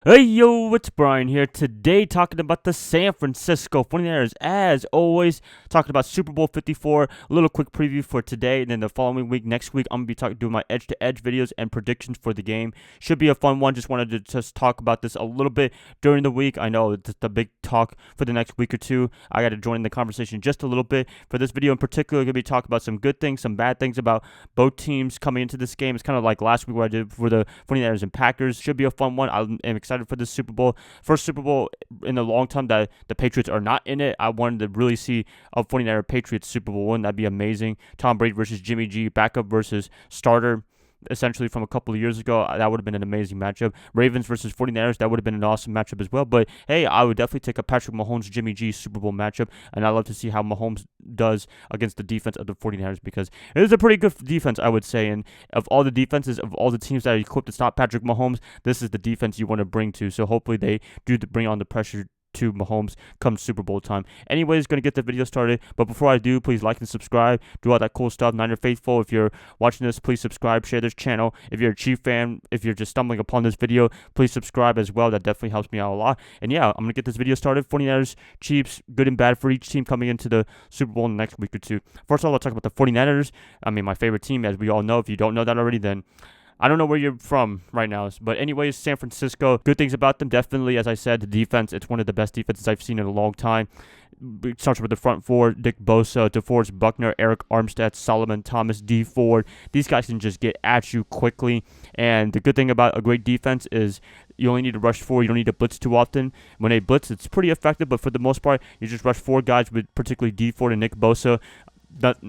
Hey yo, it's Brian here today talking about the San Francisco 49ers. As always, talking about Super Bowl 54, a little quick preview for today, and then the following week, next week, I'm going to be doing my edge-to-edge videos and predictions for the game. Should be a fun one. Just wanted to just talk about this a little bit during the week. I know it's the big talk for the next week or two. I got to join the conversation just a little bit. For this video in particular, I'm going to be talking about some good things, some bad things about both teams coming into this game. It's kind of like last week where I did for the 49ers and Packers. Should be a fun one. I'm excited for this Super Bowl. First Super Bowl in a long time that the Patriots are not in it. I wanted to really see a 49er Patriots Super Bowl win. That'd be amazing. Tom Brady versus Jimmy G, backup versus starter, essentially from a couple of years ago. That would have been an amazing matchup. Ravens versus 49ers, that would have been an awesome matchup as well. But hey, I would definitely take a Patrick Mahomes Jimmy G Super Bowl matchup, and I love to see how Mahomes does against the defense of the 49ers, because it is a pretty good defense, I would say. And of all the defenses, of all the teams that are equipped to stop Patrick Mahomes, this is the defense you want to bring to. So hopefully they do bring on the pressure to Mahomes come Super Bowl time. Anyways, going to get the video started, but before I do, please like and subscribe, do all that cool stuff. Niner Faithful, if you're watching this, please subscribe, share this channel. If you're a Chief fan, if you're just stumbling upon this video, please subscribe as well. That definitely helps me out a lot. And yeah, I'm going to get this video started. 49ers, Chiefs, good and bad for each team coming into the Super Bowl in the next week or two. First of all, let's talk about the 49ers. I mean, my favorite team, as we all know. If you don't know that already, then I don't know where you're from right now. But anyways, San Francisco, good things about them. Definitely, as I said, the defense, it's one of the best defenses I've seen in a long time. It starts with the front four: Nick Bosa, DeForest Buckner, Eric Armstead, Solomon Thomas, D Ford. These guys can just get at you quickly. And the good thing about a great defense is you only need to rush four. You don't need to blitz too often. When they blitz, it's pretty effective. But for the most part, you just rush four guys, with particularly D Ford and Nick Bosa.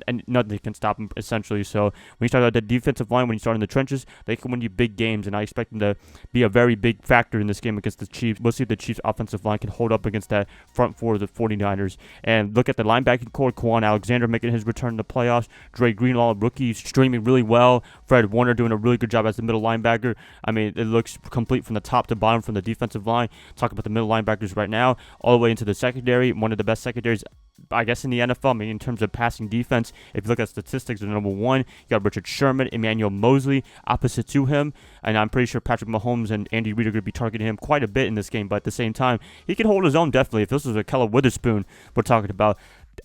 And nothing can stop them, essentially. So when you start at the defensive line, when you start in the trenches, they can win you big games, and I expect them to be a very big factor in this game against the Chiefs. We'll see if the Chiefs' offensive line can hold up against that front four of the 49ers. And look at the linebacking core: Quan Alexander making his return to the playoffs, Dre Greenlaw, rookie, streaming really well, Fred Warner doing a really good job as the middle linebacker. I mean, it looks complete from the top to bottom from the defensive line. Talk about the middle linebackers right now, all the way into the secondary, one of the best secondaries, I guess, in the NFL. I mean, in terms of passing defense, if you look at statistics, they're number one. You got Richard Sherman, Emmanuel Mosley opposite to him, and I'm pretty sure Patrick Mahomes and Andy Reid are going to be targeting him quite a bit in this game. But at the same time, he can hold his own, definitely. If this was a Keller Witherspoon we're talking about,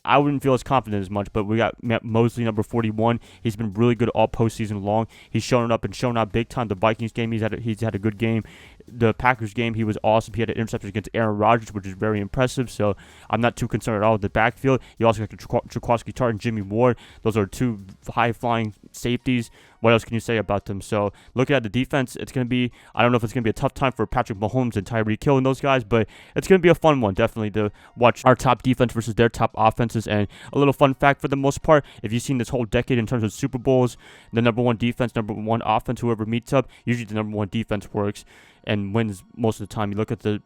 I wouldn't feel as confident as much. But we got Mosley, number 41. He's been really good all postseason long. He's shown up and shown out big time. The Vikings game, he's had a good game. The Packers game, he was awesome. He had an interception against Aaron Rodgers, which is very impressive. So I'm not too concerned at all with the backfield. You also got Jaquaski Tartt and Jimmy Ward. Those are two high-flying safeties. What else can you say about them? So looking at the defense, it's going to be, I don't know if it's going to be a tough time for Patrick Mahomes and Tyreek Hill and those guys, but it's going to be a fun one, definitely, to watch our top defense versus their top offenses. And a little fun fact, for the most part, if you've seen this whole decade in terms of Super Bowls, the number one defense, number one offense, whoever meets up, usually the number one defense works and wins most of the time. You look at the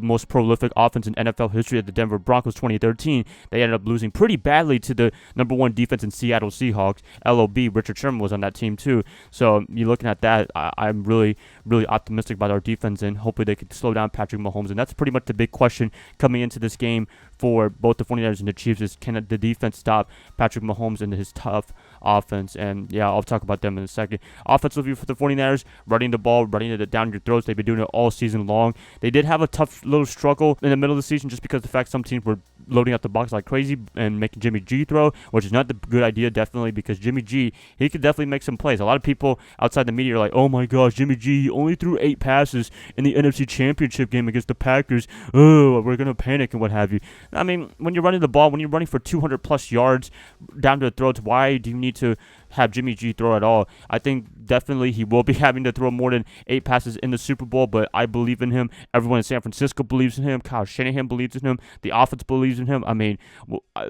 most prolific offense in NFL history at the Denver Broncos 2013. They ended up losing pretty badly to the number one defense in Seattle Seahawks. LOB, Richard Sherman was on that team too. So you're looking at that. I'm really, really optimistic about our defense, and hopefully they can slow down Patrick Mahomes. And that's pretty much the big question coming into this game for both the 49ers and the Chiefs is, can the defense stop Patrick Mahomes and his tough offense? And yeah, I'll talk about them in a second. Offensively for the 49ers, running the ball, running it down your throats. They've been doing it all season long. They did have a tough little struggle in the middle of the season just because of the fact some teams were loading out the box like crazy and making Jimmy G throw, which is not the good idea, definitely, because Jimmy G, he could definitely make some plays. A lot of people outside the media are like, oh my gosh, Jimmy G only threw 8 passes in the NFC Championship game against the Packers. Oh, we're going to panic and what have you. I mean, when you're running the ball, when you're running for 200 plus yards down to the throats, why do you need to have Jimmy G throw at all? I think definitely he will be having to throw more than 8 passes in the Super Bowl, but I believe in him. Everyone in San Francisco believes in him. Kyle Shanahan believes in him. The offense believes in him. I mean,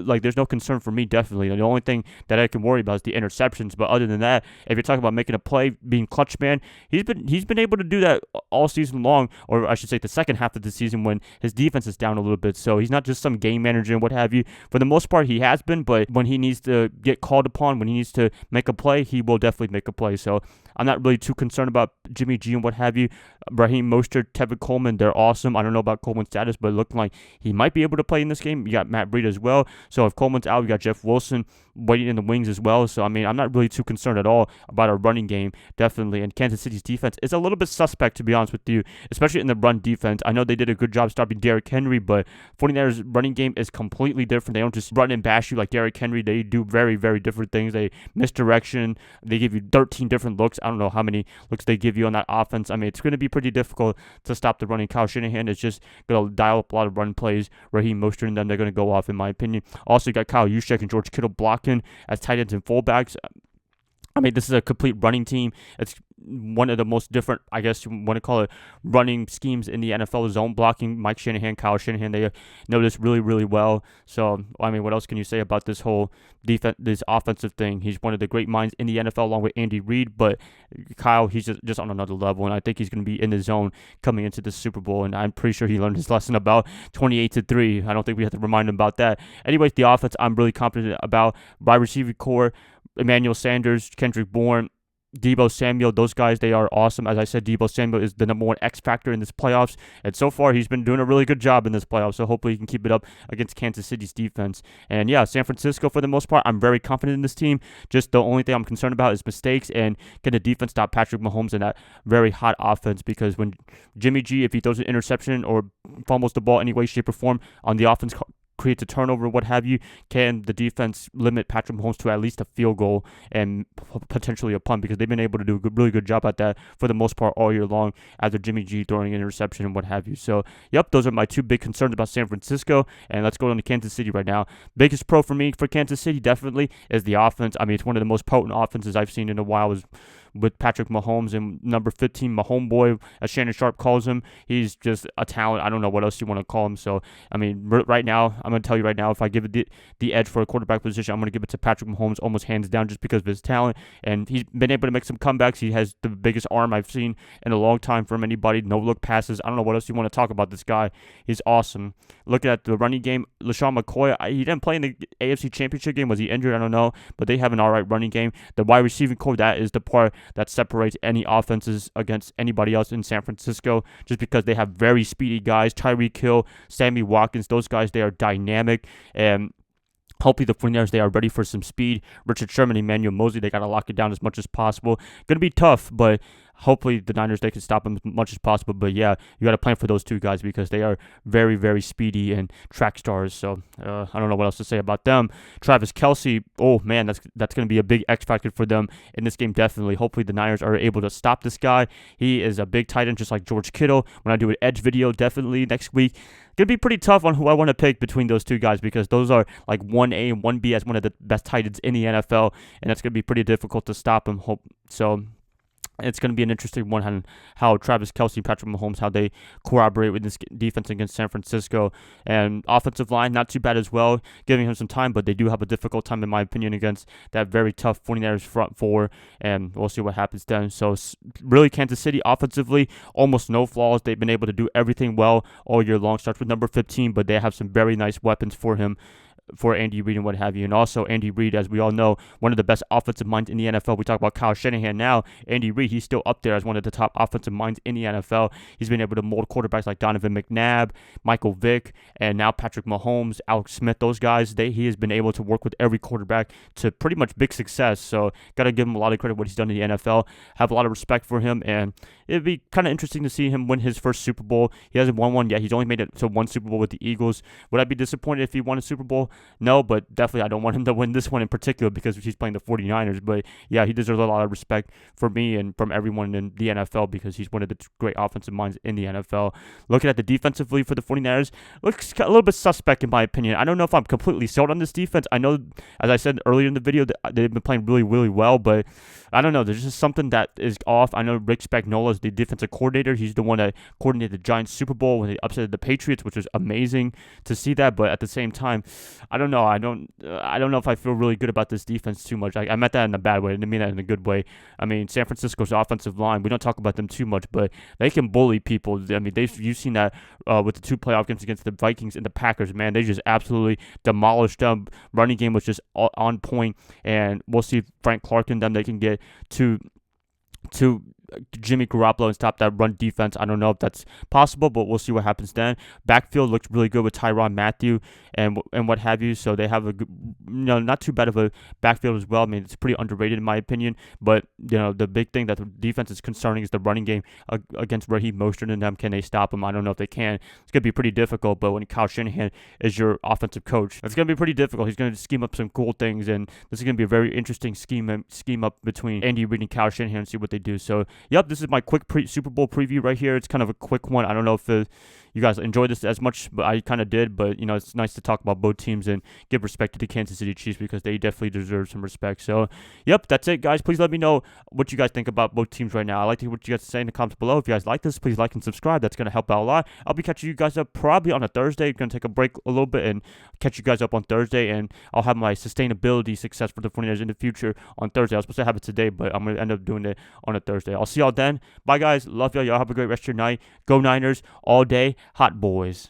there's no concern for me, definitely. The only thing that I can worry about is the interceptions, but other than that, if you're talking about making a play, being clutch man, he's been able to do that all season long, or I should say the second half of the season when his defense is down a little bit. So he's not just some game manager and what have you. For the most part, he has been, but when he needs to get called upon, when he needs to make a play, he will definitely make a play. So I'm not really too concerned about Jimmy G and what have you. Raheem Mostert, Tevin Coleman, they're awesome. I don't know about Coleman's status, but it looked like he might be able to play in this game. You got Matt Breida as well. So if Coleman's out, you got Jeff Wilson waiting in the wings as well. So, I mean, I'm not really too concerned at all about our running game, definitely. And Kansas City's defense is a little bit suspect, to be honest with you, especially in the run defense. I know they did a good job stopping Derrick Henry, but 49ers running game is completely different. They don't just run and bash you like Derrick Henry. They do very, very different things. They misdirection. They give you 13 different looks. I don't know how many looks they give you on that offense. I mean, it's going to be pretty difficult to stop the running. Kyle Shanahan is just going to dial up a lot of run plays. Raheem Mostert and them, they're going to go off, in my opinion. Also, you got Kyle Juszczyk and George Kittle blocking as tight ends and fullbacks. I mean, this is a complete running team. It's one of the most different, I guess you want to call it, running schemes in the NFL. Zone blocking, Mike Shanahan, Kyle Shanahan, they know this really, really well. So, I mean, what else can you say about this whole defense, this offensive thing? He's one of the great minds in the NFL along with Andy Reid, but Kyle, he's just on another level, and I think he's going to be in the zone coming into the Super Bowl, and I'm pretty sure he learned his lesson about 28-3. I don't think we have to remind him about that. Anyways, the offense, I'm really confident about. Wide receiver core, Emmanuel Sanders, Kendrick Bourne, Deebo Samuel, those guys, they are awesome. As I said, Deebo Samuel is the number one X factor in this playoffs, and so far he's been doing a really good job in this playoffs, so hopefully he can keep it up against Kansas City's defense. And yeah, San Francisco, for the most part, I'm very confident in this team. Just the only thing I'm concerned about is mistakes, and can the defense stop Patrick Mahomes in that very hot offense, because when Jimmy G, if he throws an interception or fumbles the ball any way, shape, or form on the offense, creates a turnover, what have you, can the defense limit Patrick Mahomes to at least a field goal and potentially a punt, because they've been able to do a really good job at that for the most part all year long after Jimmy G throwing an interception and what have you. So, yep, those are my two big concerns about San Francisco, and let's go on to Kansas City right now. Biggest pro for me for Kansas City definitely is the offense. I mean, it's one of the most potent offenses I've seen in a while, with Patrick Mahomes and number 15, Mahomes boy, as Shannon Sharp calls him. He's just a talent. I don't know what else you want to call him. So, I mean, right now, I'm going to tell you right now, if I give it the edge for a quarterback position, I'm going to give it to Patrick Mahomes almost hands down, just because of his talent. And he's been able to make some comebacks. He has the biggest arm I've seen in a long time from anybody. No look passes. I don't know what else you want to talk about this guy. He's awesome. Looking at the running game, LaShawn McCoy, he didn't play in the AFC Championship game. Was he injured? I don't know. But they have an all right running game. The wide receiving core, that is the part that separates any offenses against anybody else in San Francisco, just because they have very speedy guys. Tyreek Hill, Sammy Watkins, those guys, they are dynamic, and hopefully the 49ers, they are ready for some speed. Richard Sherman, Emmanuel Mosley, they got to lock it down as much as possible. Going to be tough, but hopefully the Niners, they can stop them as much as possible. But yeah, you got to plan for those two guys, because they are very, very speedy and track stars. So I don't know what else to say about them. Travis Kelce, oh man, that's going to be a big X factor for them in this game, definitely. Hopefully the Niners are able to stop this guy. He is a big tight end, just like George Kittle. When I do an edge video, definitely next week, going to be pretty tough on who I want to pick between those two guys, because those are like 1A and 1B as one of the best tight ends in the NFL, and that's going to be pretty difficult to stop him. So it's going to be an interesting one on how Travis Kelce, Patrick Mahomes, how they corroborate with this defense against San Francisco. And offensive line, not too bad as well, giving him some time, but they do have a difficult time, in my opinion, against that very tough 49ers front four, and we'll see what happens then. So really, Kansas City offensively, almost no flaws. They've been able to do everything well all year long. Starts with number 15, but they have some very nice weapons for him, for Andy Reid and what have you. And also Andy Reid, as we all know, one of the best offensive minds in the NFL. We talk about Kyle Shanahan now. Andy Reid, he's still up there as one of the top offensive minds in the NFL. He's been able to mold quarterbacks like Donovan McNabb, Michael Vick, and now Patrick Mahomes, Alex Smith. Those guys, he has been able to work with every quarterback to pretty much big success. So got to give him a lot of credit what he's done in the NFL. Have a lot of respect for him, and it'd be kind of interesting to see him win his first Super Bowl. He hasn't won one yet. He's only made it to one Super Bowl with the Eagles. Would I be disappointed if he won a Super Bowl? No, but definitely I don't want him to win this one in particular, because he's playing the 49ers. But yeah, he deserves a lot of respect from me and from everyone in the NFL, because he's one of the great offensive minds in the NFL. Looking at the defensively for the 49ers, looks a little bit suspect in my opinion. I don't know if I'm completely sold on this defense. I know, as I said earlier in the video, that they've been playing really, really well, but I don't know. There's just something that is off. I know Rick Spagnuolo is the defensive coordinator. He's the one that coordinated the Giants Super Bowl when they upset the Patriots, which was amazing to see that. But at the same time, I don't know. I don't know if I feel really good about this defense too much. I meant that in a bad way. I didn't mean that in a good way. I mean, San Francisco's offensive line, we don't talk about them too much, but they can bully people. I mean, you've seen that with the two playoff games against the Vikings and the Packers, man. They just absolutely demolished them. Running game was just on point, and we'll see if Frank Clark and them, they can get to Jimmy Garoppolo and stop that run defense. I don't know if that's possible, but we'll see what happens then. Backfield looks really good with Tyrann Mathieu and what have you. So they have a good, not too bad of a backfield as well. I mean, it's pretty underrated in my opinion. But the big thing that the defense is concerning is the running game against Raheem Mostert and them. Can they stop him? I don't know if they can. It's gonna be pretty difficult. But when Kyle Shanahan is your offensive coach, it's gonna be pretty difficult. He's gonna scheme up some cool things, and this is gonna be a very interesting scheme up between Andy Reid and Kyle Shanahan and see what they do. So, yep, this is my quick Super Bowl preview right here. It's kind of a quick one. I don't know if you guys enjoyed this as much, but I kind of did. But it's nice to talk about both teams and give respect to the Kansas City Chiefs because they definitely deserve some respect. So, yep, that's it, guys. Please let me know what you guys think about both teams right now. I like to hear what you guys say in the comments below. If you guys like this, please like and subscribe. That's gonna help out a lot. I'll be catching you guys up probably on a Thursday. Gonna take a break a little bit and catch you guys up on Thursday, and I'll have my sustainability success for the 49ers in the future on Thursday. I was supposed to have it today, but I'm gonna end up doing it on a Thursday. I'll see y'all then. Bye, guys. Love y'all. Y'all have a great rest of your night. Go Niners all day. Hot boys.